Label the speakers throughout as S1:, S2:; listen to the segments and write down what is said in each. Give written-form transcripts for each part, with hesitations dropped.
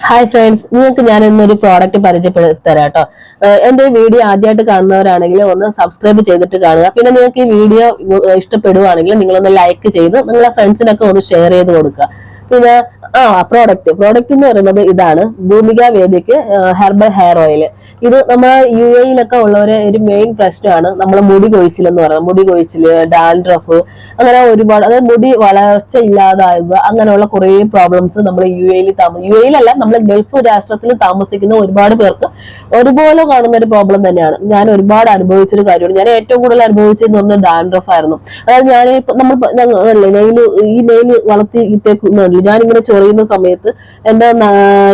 S1: Hi friends, നിങ്ങൾക്ക് ഞാൻ ഇന്നൊരു പ്രോഡക്റ്റ് പരിചയപ്പെടുത്തി തരാം കേട്ടോ. എന്റെ വീഡിയോ ആദ്യമായിട്ട് കാണുന്നവരാണെങ്കിൽ ഒന്ന് സബ്സ്ക്രൈബ് ചെയ്തിട്ട് കാണുക. പിന്നെ നിങ്ങൾക്ക് ഈ വീഡിയോ ഇഷ്ടപ്പെടുവാണെങ്കിൽ നിങ്ങളൊന്ന് ലൈക്ക് ചെയ്ത് നിങ്ങളെ ഫ്രണ്ട്സിനൊക്കെ ഒന്ന് ഷെയർ ചെയ്ത് കൊടുക്കുക. പിന്നെ പ്രോഡക്റ്റ് എന്ന് പറയുന്നത് ഇതാണ്, ഭൂമിക വേദിക്ക് ഹെർബൽ ഹെയർ ഓയിൽ. ഇത് നമ്മുടെ UAE-ലൊക്കെ ഉള്ളവരെ ഒരു മെയിൻ പ്രശ്നമാണ് നമ്മളെ മുടി കൊഴിച്ചിൽ എന്ന് പറയുന്നത്. മുടി കൊഴിച്ചില്, ഡാൻഡ്രഫ്, അങ്ങനെ ഒരുപാട്, അതായത് മുടി വളർച്ച ഇല്ലാതാകുക, അങ്ങനെയുള്ള കുറെ പ്രോബ്ലംസ് നമ്മൾ UAE-ലല്ല, നമ്മളെ ഗൾഫ് രാഷ്ട്രത്തിൽ താമസിക്കുന്ന ഒരുപാട് പേർക്ക് ഒരുപോലെ കാണുന്ന ഒരു പ്രോബ്ലം തന്നെയാണ്. ഞാൻ ഒരുപാട് അനുഭവിച്ചൊരു കാര്യമാണ്. ഞാൻ ഏറ്റവും കൂടുതൽ അനുഭവിച്ചതെന്ന് പറഞ്ഞാൽ ഡാൻഡ്രഫ് ആയിരുന്നു. അതായത് ഞാൻ ഈ നെയിൽ വളർത്തി ഇട്ടേക്കുന്നുണ്ട്. ഞാനിങ്ങനെ ചൊറിയുന്ന സമയത്ത് എന്റെ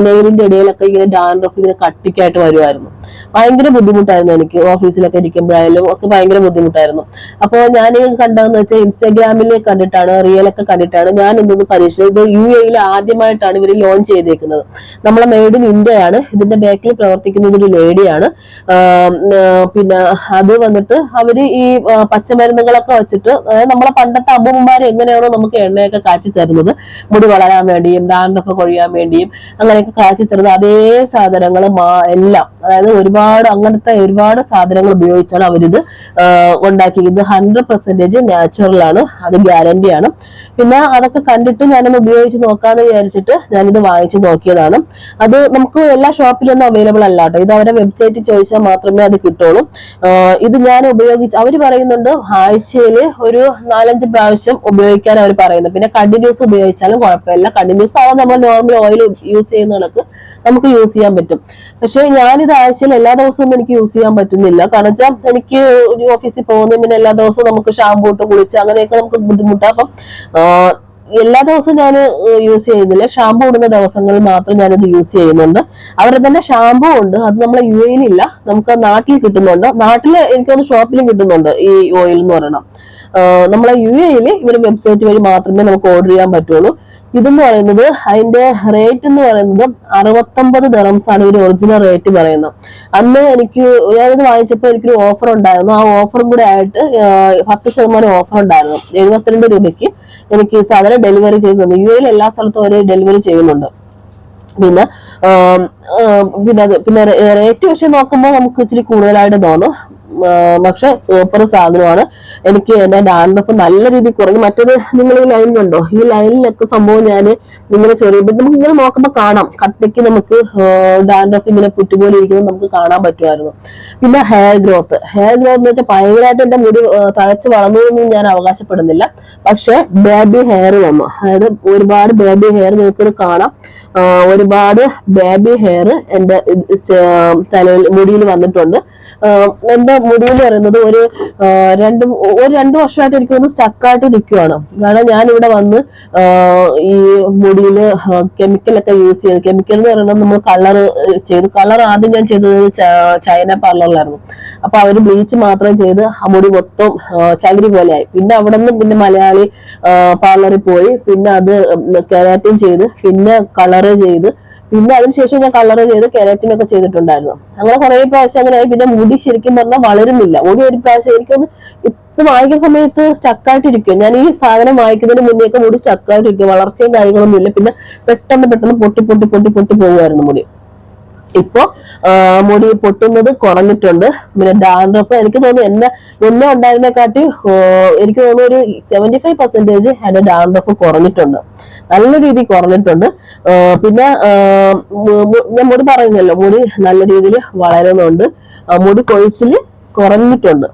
S1: നെയിലിന്റെ ഇടയിലൊക്കെ ഇങ്ങനെ ഡാൻഡ്രഫ് ഇങ്ങനെ കട്ടിക്കായിട്ട് വരുമായിരുന്നു. ഭയങ്കര ബുദ്ധിമുട്ടായിരുന്നു എനിക്ക്. ഓഫീസിലൊക്കെ ഇരിക്കുമ്പോഴായാലും ഒക്കെ ഭയങ്കര ബുദ്ധിമുട്ടായിരുന്നു. അപ്പോൾ ഞാൻ കണ്ടതെന്ന് വെച്ചാൽ ഇൻസ്റ്റാഗ്രാമിൽ കണ്ടിട്ടാണ്, റിയലൊക്കെ കണ്ടിട്ടാണ് ഞാൻ ഇതൊന്ന് പരീക്ഷിച്ചത്. ഇത് UAE-ൽ ആദ്യമായിട്ടാണ് ഇവർ ലോഞ്ച് ചെയ്തേക്കുന്നത്. നമ്മളെ മെയ്ഡ് ഇൻ ഇന്ത്യ ആണ്. ഇതിന്റെ ബാക്കിൽ പ്രവർത്തിക്കുന്നത് ഒരു ലേഡിയാണ്. പിന്നെ അത് വന്നിട്ട് അവര് ഈ പച്ചമരുന്നുകളൊക്കെ വെച്ചിട്ട്, നമ്മളെ പണ്ടത്തെ അമ്മൂമ്മമാര് എങ്ങനെയാണോ നമുക്ക് എണ്ണയൊക്കെ കാച്ചി തരുന്നത് മുടി വളരാൻ വേണ്ടിയും ഡാൻഡ്രഫ് കൊഴിയാൻ വേണ്ടിയും അങ്ങനെയൊക്കെ കാച്ചി തരുന്നത്, അതേ സാധനങ്ങൾ എല്ലാം, അതായത് അങ്ങനത്തെ ഒരുപാട് സാധനങ്ങൾ ഉപയോഗിച്ചാണ് അവരിത് ഉണ്ടാക്കിയത്. 100% നാച്ചുറൽ ആണ്, അത് ഗ്യാരണ്ടി ആണ്. പിന്നെ അതൊക്കെ കണ്ടിട്ട് ഞാനൊന്ന് ഉപയോഗിച്ച് നോക്കാന്ന് വിചാരിച്ചിട്ട് ഞാനിത് വാങ്ങിച്ചു നോക്കിയതാണ്. അത് നമുക്ക് എല്ലാ ഷോപ്പിലൊന്നും അവൈലബിൾ അല്ല കേട്ടോ. ഇത് അവരുടെ വെബ്സൈറ്റിൽ ചോദിച്ചാൽ മാത്രമേ അത് കിട്ടുള്ളൂ. ഇത് ഞാൻ അവര് പറയുന്നുണ്ട് ആഴ്ചയിൽ ഒരു 4-5 പ്രാവശ്യം ഉപയോഗിക്കാൻ അവർ പറയുന്നത്. പിന്നെ കണ്ടിന്യൂസ് ഉപയോഗിച്ചാലും കുഴപ്പമില്ല. കണ്ടിന്യൂസ് ആവാൻ നമ്മൾ നോർമൽ ഓയിൽ യൂസ് ചെയ്യുന്ന കണക്ക് നമുക്ക് യൂസ് ചെയ്യാൻ പറ്റും. പക്ഷെ ഞാനിത് ആഴ്ചയിൽ എല്ലാ ദിവസവും എനിക്ക് യൂസ് ചെയ്യാൻ പറ്റുന്നില്ല. കാരണം വെച്ചാൽ എനിക്ക് ഒരു ഓഫീസിൽ പോകുന്ന, പിന്നെ എല്ലാ ദിവസവും നമുക്ക് ഷാമ്പൂ ഇട്ട് കുളിച്ച് അങ്ങനെയൊക്കെ നമുക്ക് ബുദ്ധിമുട്ടാണ്. അപ്പം എല്ലാ ദിവസവും ഞാൻ യൂസ് ചെയ്യുന്നില്ല. ഷാമ്പൂ ഇടുന്ന ദിവസങ്ങളിൽ മാത്രം ഞാനിത് യൂസ് ചെയ്യുന്നുണ്ട്. അവരുടെ തന്നെ ഷാമ്പൂ ഉണ്ട്, അത് നമ്മളെ UAE-ലില്ല, നമുക്ക് നാട്ടിൽ കിട്ടുന്നുണ്ട്. നാട്ടില് എനിക്കൊന്ന് ഷോപ്പിലും കിട്ടുന്നുണ്ട് ഈ ഓയിൽ എന്ന് പറയണം. നമ്മളെ UAE-ല് ഇവര് വെബ്സൈറ്റ് വഴി മാത്രമേ നമുക്ക് ഓർഡർ ചെയ്യാൻ പറ്റുള്ളൂ. ഇതെന്ന് പറയുന്നത്, അതിന്റെ റേറ്റ് എന്ന് പറയുന്നത് 69 ദിർഹംസ് ആണ് ഒരു ഒറിജിനൽ റേറ്റ് പറയുന്നത്. അന്ന് ഞാനിത് വാങ്ങിച്ചപ്പോൾ എനിക്കൊരു ഓഫർ ഉണ്ടായിരുന്നു. ആ ഓഫറും കൂടെ ആയിട്ട് 10% ഓഫർ ഉണ്ടായിരുന്നു. 72 രൂപയ്ക്ക് എനിക്ക് സാധനം ഡെലിവറി ചെയ്ത് തന്നു. UAE-ൽ എല്ലാ സ്ഥലത്തും അവര് ഡെലിവറി ചെയ്യുന്നുണ്ട്. പിന്നെ പിന്നെ റേറ്റ് പക്ഷെ നോക്കുമ്പോൾ നമുക്ക് ഇച്ചിരി കൂടുതലായിട്ട് തോന്നും. പക്ഷെ സൂപ്പർ സാധനമാണ്. എനിക്ക് എന്റെ ഡാൻഡ്രഫ് നല്ല രീതിയിൽ കുറഞ്ഞു. മറ്റേത് നിങ്ങൾ ഈ ലൈൻ കണ്ടോ, ഈ ലൈനിലൊക്കെ സംഭവം ഞാൻ ഇങ്ങനെ ചൊറിയുമ്പോൾ നമുക്ക് ഇങ്ങനെ നോക്കുമ്പോൾ കാണാം, കട്ടയ്ക്ക് നമുക്ക് ഡാൻഡ്രഫ് ഇങ്ങനെ പുറ്റുപോലെ ഇരിക്കുന്നത് നമുക്ക് കാണാൻ പറ്റുമായിരുന്നു. പിന്നെ ഹെയർ ഗ്രോത്ത് എന്ന് വെച്ചാൽ ഭയങ്കരമായിട്ട് എന്റെ മുടി തഴച്ച് വളർന്നു എന്ന് ഞാൻ അവകാശപ്പെടുന്നില്ല. പക്ഷെ ബേബി ഹെയർ വന്നു, അതായത് ഒരുപാട് ബേബി ഹെയർ നിങ്ങൾക്ക് കാണാം. ഒരുപാട് ബേബി ഹെയർ എന്റെ തലയിൽ മുടിയിൽ വന്നിട്ടുണ്ട്. എന്റെ മുടി എന്ന് പറയുന്നത് ഒരു 2 വർഷമായിട്ട് എനിക്കൊന്ന് സ്റ്റക്കായിട്ട് നിൽക്കുവാണ്. കാരണം ഞാൻ ഇവിടെ വന്ന് ഈ മുടിയിൽ കെമിക്കലൊക്കെ യൂസ് ചെയ്തു. കെമിക്കൽ എന്ന് പറയുന്നത് നമ്മൾ കളർ ആദ്യം ഞാൻ ചെയ്തത് ചൈന പാർലറിലായിരുന്നു. അപ്പൊ അവര് ബ്ലീച്ച് മാത്രം ചെയ്ത് ആ മുടി മൊത്തം ചകിരി പോലെയായി. പിന്നെ അവിടെ നിന്ന് പിന്നെ മലയാളി പാർലറിൽ പോയി, പിന്നെ അത് കെരാറ്റിൻ ചെയ്ത്, പിന്നെ കളർ ചെയ്ത്, പിന്നെ അതിനുശേഷം ഞാൻ കളർ ചെയ്ത് കെരാറ്റിനൊക്കെ ചെയ്തിട്ടുണ്ടായിരുന്നു. അങ്ങനെ കുറെ പ്രാവശ്യം അങ്ങനെയായി. പിന്നെ മുടി ശരിക്കും പറഞ്ഞാൽ വളരുന്നില്ല. ഒരു പ്രാവശ്യം എനിക്കൊന്ന് ഇത് വാങ്ങിക്കുന്ന സമയത്ത് സ്റ്റക്കായിട്ടിരിക്കും. ഞാൻ ഈ സാധനം വാങ്ങിക്കുന്നതിന് മുന്നേയൊക്കെ മുടി സ്റ്റക്കായിട്ടിരിക്കും, വളർച്ചയും കാര്യങ്ങളൊന്നും ഇല്ല. പിന്നെ പെട്ടെന്ന് പൊട്ടി പോകുമായിരുന്നു മുടി. ഇപ്പൊ മുടി പൊട്ടുന്നത് കുറഞ്ഞിട്ടുണ്ട്. പിന്നെ ഡാൻഡ്രഫ് എനിക്ക് തോന്നുന്നു മുന്നേ ഉണ്ടായിരുന്നേക്കാട്ടി എനിക്ക് തോന്നുന്നു ഒരു 75% എന്റെ ഡാൻഡ്രഫ് കുറഞ്ഞിട്ടുണ്ട്, നല്ല രീതിയിൽ കുറഞ്ഞിട്ടുണ്ട്. പിന്നെ ഞാൻ മുടി പറയുന്നല്ലോ, മുടി നല്ല രീതിയിൽ വളരുന്നുണ്ട്, മുടി കൊഴിച്ചില് കുറഞ്ഞിട്ടുണ്ട്.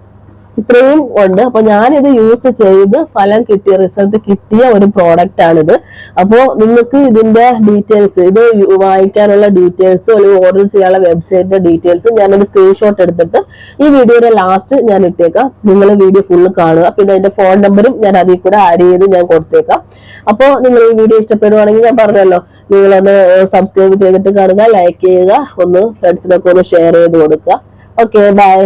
S1: ഇത്രയും ഉണ്ട്. അപ്പൊ ഞാനിത് യൂസ് ചെയ്ത് റിസൾട്ട് കിട്ടിയ ഒരു പ്രോഡക്റ്റ് ആണിത്. അപ്പോ നിങ്ങൾക്ക് ഇതിന്റെ ഡീറ്റെയിൽസ്, ഇത് വാങ്ങിക്കാനുള്ള ഡീറ്റെയിൽസ്, അല്ലെങ്കിൽ ഓർഡർ ചെയ്യാനുള്ള വെബ്സൈറ്റിന്റെ ഡീറ്റെയിൽസ് ഞാനൊരു സ്ക്രീൻഷോട്ട് എടുത്തിട്ട് ഈ വീഡിയോയുടെ ലാസ്റ്റ് ഞാൻ ഇട്ടേക്കാം. നിങ്ങൾ വീഡിയോ ഫുള്ള് കാണുക. പിന്നെ അതിന്റെ ഫോൺ നമ്പറും ഞാൻ അതിൽ കൂടെ ആഡ് ചെയ്ത് ഞാൻ കൊടുത്തേക്കാം. അപ്പോ നിങ്ങൾ ഈ വീഡിയോ ഇഷ്ടപ്പെടുവാണെങ്കിൽ ഞാൻ പറഞ്ഞല്ലോ, നിങ്ങളൊന്ന് സബ്സ്ക്രൈബ് ചെയ്തിട്ട് കാണുക, ലൈക്ക് ചെയ്യുക, ഒന്ന് ഫ്രണ്ട്സിനൊക്കെ ഒന്ന് ഷെയർ ചെയ്ത് കൊടുക്കുക. Okay, by.